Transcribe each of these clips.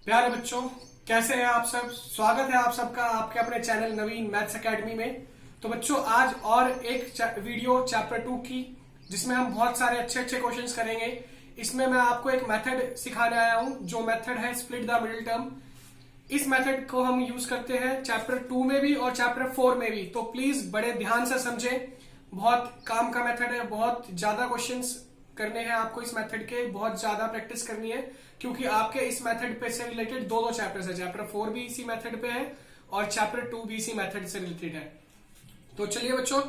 प्यारे बच्चों, कैसे हैं आप सब। स्वागत है आप सबका आपके अपने चैनल नवीन मैथ्स एकेडमी में। तो बच्चों, आज और एक वीडियो चैप्टर 2 की, जिसमें हम बहुत सारे अच्छे अच्छे क्वेश्चंस करेंगे। इसमें मैं आपको एक मेथड सिखाने आया हूं, जो मेथड है स्प्लिट द मिडिल टर्म। इस मेथड को हम यूज करते हैं चैप्टर 2 में भी और चैप्टर 4 में भी। तो प्लीज बड़े ध्यान से समझें, बहुत काम का मेथड है, बहुत ज्यादा क्वेश्चंस करने हैं आपको इस मेथड के, बहुत ज्यादा प्रैक्टिस करनी है, क्योंकि आपके इस मेथड पे से रिलेटेड दो चैप्टर्स है। चैप्टर 4 भी इसी मेथड पे है और चैप्टर 2 भी इसी मेथड से रिलेटेड है। तो चलिए बच्चों,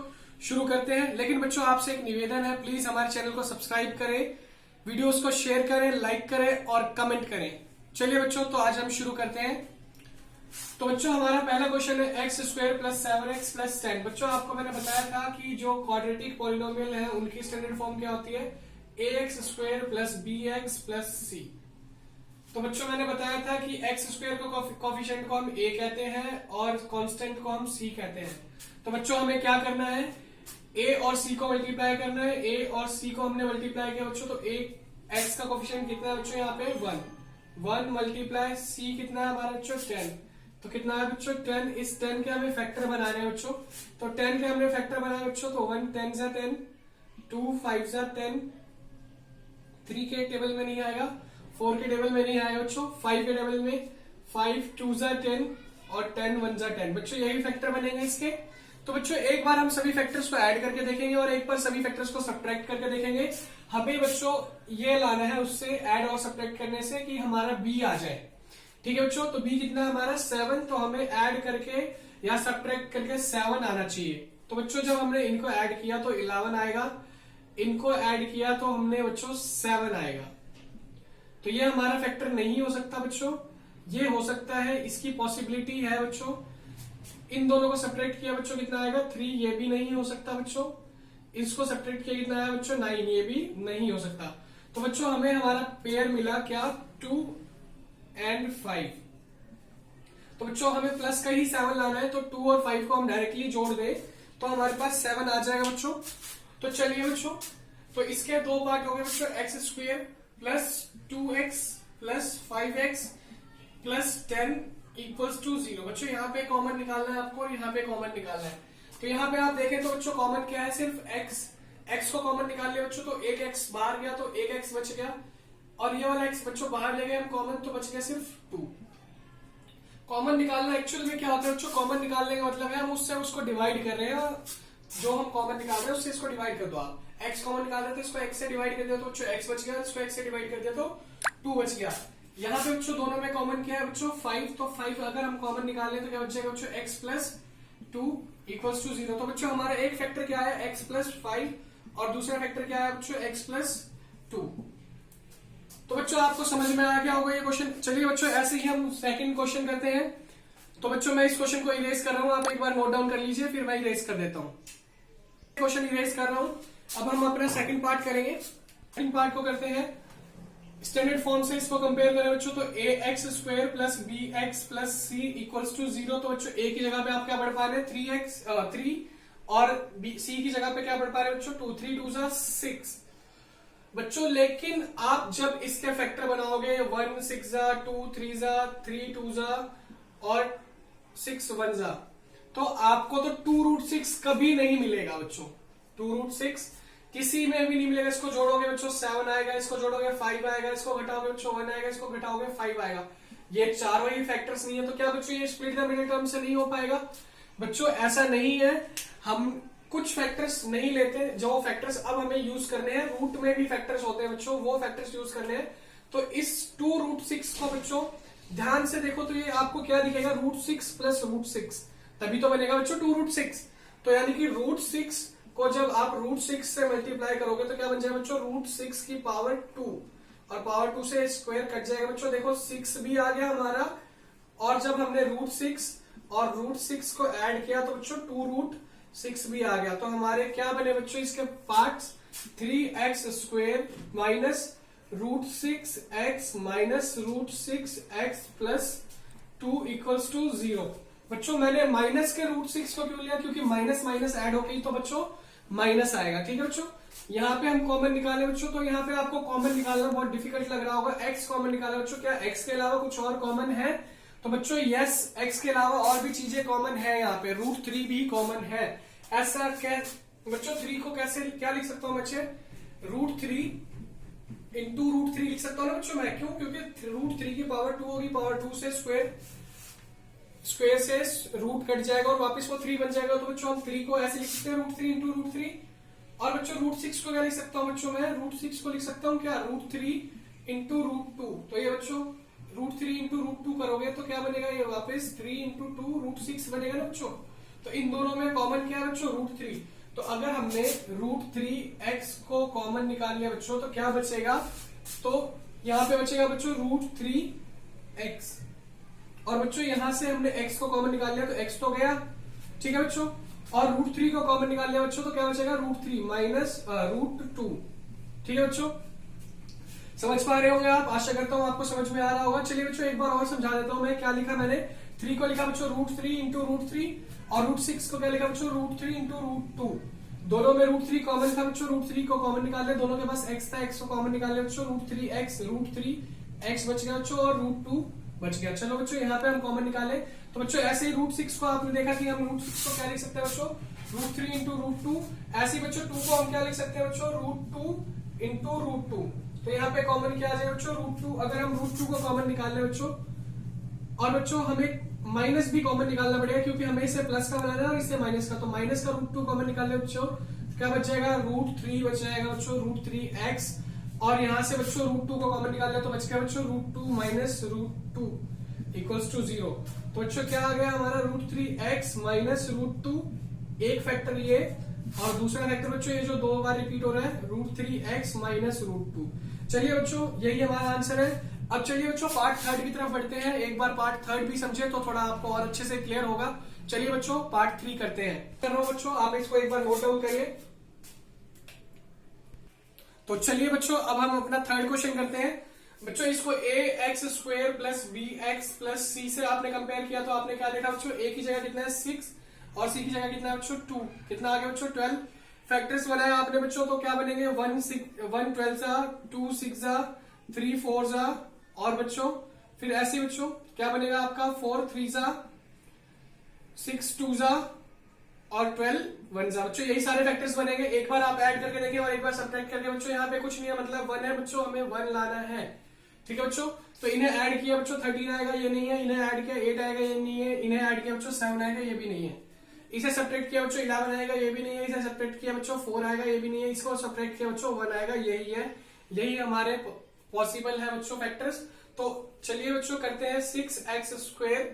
शुरू करते हैं। लेकिन बच्चों, आपसे एक निवेदन है, प्लीज हमारे चैनल को सब्सक्राइब करें, वीडियोस को शेयर करें, लाइक करें और कमेंट करें। चलिए बच्चों, तो आज हम शुरू करते हैं। तो बच्चों, हमारा पहला क्वेश्चन है x square plus 7x plus 10। बच्चों, आपको मैंने बताया था कि जो क्वाड्रेटिक पॉलिनोमियल है उनकी स्टैंडर्ड फॉर्म क्या होती है, ax square plus bx plus c। तो बच्चों, मैंने बताया था कि एक्स स्क्वायर को कोफिशिएंट को हम a कहते हैं और कांस्टेंट को हम c कहते हैं। तो बच्चों, हमें क्या करना है, a और c को मल्टीप्लाई करना है। a और c को हमने मल्टीप्लाई किया बच्चों, तो x का कोफिशिएंट कितना है बच्चों, यहाँ पे 1 मल्टीप्लाई c कितना है हमारा बच्चों 10। तो कितना है बच्चों 10। इस 10 के हमें फैक्टर बनाने हैं बच्चों। तो 10 के हमने फैक्टर बनाए बच्चों, तो 1 10 जा 10, 2 5 जा 10, 3 के टेबल में नहीं आएगा, 4 के टेबल में नहीं आएगा बच्चों, 5 के टेबल में 5 2 जा 10 और 10 1 जा 10। बच्चों, यही फैक्टर बनेंगे इसके। तो बच्चों, एक बार हम सभी फैक्टर्स को ऐड करके देखेंगे और एक बार सभी फैक्टर्स को सब्ट्रैक्ट करके देखेंगे। हमें बच्चों ये लाना है उससे ऐड और सब्ट्रैक्ट करने से कि हमारा b आ जाए। ठीक है बच्चों, तो b कितना है हमारा 7, तो हमें ऐड करके या सब्ट्रैक्ट करके 7 आना चाहिए। तो बच्चों, जब हमने इनको ऐड किया तो 11 आएगा, इनको ऐड किया तो हमने बच्चों 7 आएगा। तो ये हमारा फैक्टर नहीं हो सकता बच्चों, ये हो सकता है, इसकी पॉसिबिलिटी है बच्चों। इन दोनों को सब्ट्रैक्ट किया बच्चों कितना आएगा 3, ये भी नहीं हो सकता बच्चों। इसको सब्ट्रैक्ट किया कितना आया बच्चों 9, ये भी नहीं हो सकता। तो बच्चों, हमें हमारा पेयर मिला क्या 2 and 5। तो बच्चों, हमें प्लस का ही 7 लाना है, तो 2 और 5 को हम डायरेक्टली जोड़ दे तो हमारे पास 7 आ जाएगा बच्चों। तो चलिए बच्चों, तो इसके दो पार्ट हो गए बच्चों, X square plus 2x plus 5x plus 10 equals to 0। बच्चों, यहाँ पे कॉमन निकालना है आपको और यहाँ पे कॉमन निकालना है। तो यहाँ पे आप देखें तो बच्चों कॉमन क्या है, सिर्फ x को कॉमन निकाल लिया बच्चों, तो एक x बाहर गया तो एक x बच गया, और ये वाला x बच्चों बाहर ले गए हम कॉमन, तो बच गया सिर्फ 2। कॉमन निकालना एक्चुअल में क्या होता है बच्चों, कॉमन निकालने का मतलब है हम उससे उसको डिवाइड कर रहे हैं, जो हम कॉमन निकाल रहे हैं उससे इसको डिवाइड कर दो। आप x कॉमन निकाल रहे थे, इसको x से डिवाइड कर दिया तो बच्चों x बच गया, इसको x से डिवाइड कर दिया तो 2 बच गया। यहाँ पे बच्चों दोनों में कॉमन क्या है बच्चों 5, तो 5 अगर हम कॉमन निकाल लें तो क्या बच जाएगा बच्चों x प्लस 2 इक्वल्स टू 0। तो बच्चों, हमारा एक फैक्टर क्या है x प्लस 5 और दूसरा फैक्टर क्या है बच्चों x प्लस 2। तो बच्चों, आपको समझ में आ गया होगा ये क्वेश्चन। चलिए बच्चों, ऐसे ही हम सेकंड क्वेश्चन करते हैं। तो बच्चों, मैं इस क्वेश्चन को इरेज कर रहा हूं, आप एक बार नोट डाउन कर लीजिए, फिर मैं इरेज कर देता हूं। क्वेश्चन इरेज कर रहा हूं, अब हम अपना सेकंड पार्ट करेंगे। सेकंड पार्ट को करते हैं स्टैंडर्ड फॉर्म से, इसको कंपेयर करें बच्चों, तो ax square plus bx plus c equals to 0। तो बच्चों, a की जगह पे आप क्या बढ़ पा रहे हैं 3 और c की जगह पे क्या बढ़ पा रहे हैं बच्चों 2, 3 2 जा 6 बच्चों। लेकिन आप जब इसके फैक्टर बनाओगे 1 6 जा 2 3 जा 3 2 जा और 6 1 जा, तो आपको तो 2√6 कभी नहीं मिलेगा बच्चों। 2√6 किसी में भी नहीं मिलेगा। इसको जोड़ोगे बच्चों 7 आएगा, इसको जोड़ोगे 5 आएगा, इसको घटाओगे बच्चों 1 आएगा, इसको घटाओगे 5 आएगा। ये चारों ही फैक्टर्स नहीं है, तो क्या बच्चों ये स्प्लिट द मिडिल टर्म से नहीं हो पाएगा बच्चों। ऐसा नहीं है, हम कुछ फैक्टर्स नहीं लेते, जो फैक्टर्स अब हमें यूज करने हैं, रूट में भी फैक्टर्स होते हैं बच्चों, वो फैक्टर्स यूज करने हैं। तो इस 2√6 को बच्चों ध्यान से देखो, तो ये आपको क्या दिखेगा √6 प्लस √6, तभी तो बनेगा बच्चों 2√6। तो यानी कि √6 को जब आप √6 से मल्टीप्लाई करोगे तो क्या बन जाएगा बच्चों √6 की पावर 2, और पावर 2 से स्क्वायर कट जाएगा बच्चों। देखो 6 भी आ गया हमारा, और जब हमने √6 और √6 को ऐड किया तो बच्चों 2√6 भी आ गया। तो हमारे क्या बने बच्चों इसके parts, 3x square minus √6x minus √6x plus 2 equals to 0। बच्चों, मैंने माइनस के √6 को क्यों लिया, क्योंकि माइनस माइनस ऐड हो गई, तो बच्चों माइनस आएगा। ठीक है बच्चों, यहाँ पे हम कॉमन निकाले बच्चों, तो यहाँ पे आपको कॉमन निकालना बहुत डिफिकल्ट लग रहा होगा। एक्स कॉमन निकाला बच्चों, क्या एक्स के अलावा कुछ और कॉमन है? तो बच्चों यस, एक्स के अलावा और भी चीजें कॉमन है। यहाँ पे √3 भी कॉमन है। ऐसा क्या बच्चों, 3 को कैसे क्या लिख सकता हूँ बच्चे? √3 इंटू √3 लिख सकता हूँ ना बच्चों मैं। क्यों? क्योंकि √3 की पावर 2 होगी, पावर 2 से स्क्वायर से रूट कट जाएगा और वापस वो 3 बन जाएगा। तो बच्चों हम 3 को ऐसे लिख सकते हैं √3 इंटू √3। और बच्चों √6 को क्या लिख सकता हूँ बच्चों मैं? √6 को लिख सकता हूँ क्या? √3 इंटू √2। तो ये बच्चों √3 इंटू √2 करोगे तो क्या बनेगा? ये वापस 3 इंटू 2 √6 बनेगा ना बच्चों। तो इन दोनों में कॉमन क्या है बच्चों? √3। तो अगर हमने √3x को कॉमन निकाल लिया बच्चों तो क्या बचेगा? तो यहाँ पे बचेगा बच्चों √3x। और बच्चों यहां से हमने x को कॉमन निकाल लिया तो x तो गया। ठीक है बच्चों, और √3 को कॉमन निकाल लिया बच्चों तो क्या बचेगा? √3 माइनस √2। ठीक है बच्चों, समझ पा रहे होंगे आप? आशा करता हूं आपको समझ में आ रहा होगा। चलिए बच्चों एक बार और समझा देता हूं मैं। क्या लिखा मैंने? 3 को लिखा बच्चों √3 इंटू √3 और √6 को क्या लिखा बच्चों? √3 इंटू √2। दोनों में √3 कॉमन था बच्चों, √3 को कॉमन निकाल लिया। दोनों के पास x था, x को कॉमन निकाल लिया बच्चों। √3x बच गया बच्चों और √2 बच गया। चलो बच्चों यहाँ पे हम कॉमन निकाले। तो बच्चों ऐसे ही √6 को आपने देखा कि हम √6 को क्या लिख सकते हैं बच्चों? √3 इंटू √2। ऐसे ही बच्चों 2 को हम क्या लिख सकते हैं बच्चों? √2 इंटू √2। तो यहाँ पे कॉमन क्या आ जाएगा बच्चों? √2। अगर हम √2 को कॉमन निकाल ले बच्चों, और बच्चों हमें माइनस भी कॉमन निकालना पड़ेगा क्योंकि हमें इसे प्लस का बनाना है और इसे माइनस का। तो माइनस का √2 कॉमन निकाल ले बच्चों, क्या बच जाएगा? √3 बच जाएगा बच्चों, √3x। और यहां से बच्चों √2 को कॉमन निकाल लिया तो बच गया बच्चों √2 माइनस √2 इक्वल्स टू 0। तो बच्चों क्या आ गया हमारा? √3x minus √2। एक फैक्टर ये और दूसरा फैक्टर बच्चों ये जो 2 बार रिपीट हो रहा है, √3x माइनस √2। चलिए बच्चों यही हमारा आंसर है। अब चलिए बच्चों पार्ट 3 की तरफ बढ़ते हैं। एक बार पार्ट 3 भी समझे तो थोड़ा आपको और अच्छे से क्लियर होगा। चलिए बच्चों पार्ट 3 करते हैं। कर रहा हूं बच्चों, आप इसको एक बार नोट डाउन करिए। तो चलिए बच्चों अब हम अपना 3rd क्वेश्चन करते हैं। बच्चों इसको ax² plus bx plus c से आपने कंपेयर किया तो आपने क्या देखा बच्चों? a की जगह कितना है 6 और c की जगह कितना है बच्चों 2। कितना आ गया बच्चों? 12। फैक्टर्स बनाया आपने बच्चों तो क्या बनेंगे? 1 12 2 6 3 4 और बच्चों फिर ऐसे बच्चों क्या बनेगा आपका? 4 3 6 2 और 12 1 बच्चों यही सारे फैक्टर्स बनेंगे। एक बार आप ऐड करके देखें और एक बार सब्ट्रैक्ट करके। बच्चों यहाँ पे कुछ नहीं है, मतलब 1 है बच्चों, हमें 1 लाना है। ठीक है बच्चों, तो इन्हें ऐड किया बच्चों 13 आएगा, ये नहीं है। इन्हें ऐड किया 8 आएगा, ये नहीं है। इन्हें ऐड किया बच्चों 7 आएगा, ये भी नहीं है। इसे सब्ट्रैक्ट किया बच्चों 11 आएगा, ये भी नहीं है। इसे सब्ट्रैक्ट किया बच्चों 4 आएगा, ये भी नहीं है। इसको सब्ट्रैक्ट किया बच्चों 1 आएगा, यही है। यही हमारे पॉसिबल है बच्चों फैक्टर्स। तो चलिए बच्चों करते हैं 6x²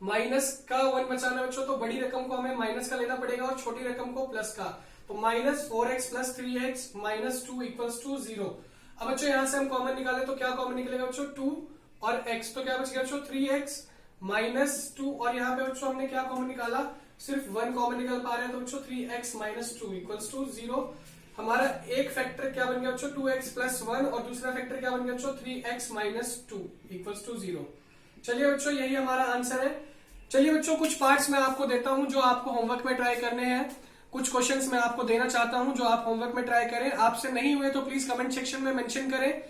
माइनस का 1 बचाना बच्चों, तो बड़ी रकम को हमें माइनस का लेना पड़ेगा और छोटी रकम को प्लस का। तो minus 4x plus 3x minus 2 equals to 0। अब बच्चों यहां से हम कॉमन निकाले तो क्या कॉमन निकलेगा बच्चों? 2 और x, तो क्या बच गया बच्चों? 3x minus 2। और यहाँ पे बच्चों हमने क्या कॉमन निकाला? सिर्फ 1 कॉमन निकल पा रहे हैं तो बच्चों 3x माइनस 2 इक्वल्स टू 0। हमारा एक फैक्टर क्या बन गया बच्चों? 2x प्लस 1 और दूसरा फैक्टर क्या बन गया बच्चों? 3x minus 2 equals to 0। चलिए बच्चों यही हमारा आंसर है। चलिए बच्चों कुछ पार्ट्स मैं आपको देता हूं जो आपको होमवर्क में ट्राई करने हैं। कुछ क्वेश्चंस मैं आपको देना चाहता हूं जो आप होमवर्क में ट्राई करें। आपसे नहीं हुए तो प्लीज कमेंट सेक्शन में मेंशन करें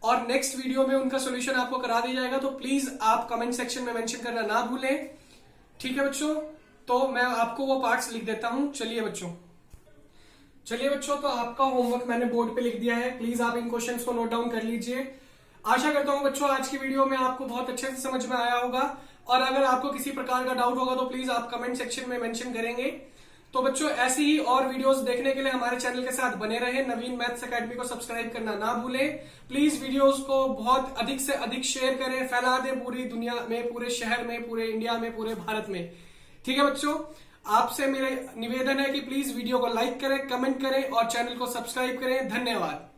और नेक्स्ट वीडियो में उनका सोल्यूशन आपको करा दिया जाएगा। तो प्लीज आप कमेंट सेक्शन में मेंशन करना ना भूलें। ठीक है बच्चों, तो मैं आपको वो पार्ट्स लिख देता हूं। चलिए बच्चों तो आपका होमवर्क मैंने बोर्ड पे लिख दिया है। प्लीज आप इन क्वेश्चंस को नोट डाउन कर लीजिए। आशा करता हूं बच्चों आज की वीडियो में आपको बहुत अच्छे से समझ में आया होगा और अगर आपको किसी प्रकार का डाउट होगा तो प्लीज आप कमेंट सेक्शन में मेंशन करेंगे। तो बच्चों ऐसी ही और वीडियोस देखने के लिए हमारे चैनल के साथ बने रहे। नवीन मैथ्स एकेडमी को सब्सक्राइब करना ना भूलें। प्लीज वीडियोस को बहुत अधिक से अधिक शेयर करें, फैला दें पूरी दुनिया में, पूरे शहर में, पूरे इंडिया में, पूरे भारत में। ठीक है बच्चों, आपसे मेरा निवेदन है कि प्लीज वीडियो को लाइक करें, कमेंट करें और चैनल को सब्सक्राइब करें। धन्यवाद।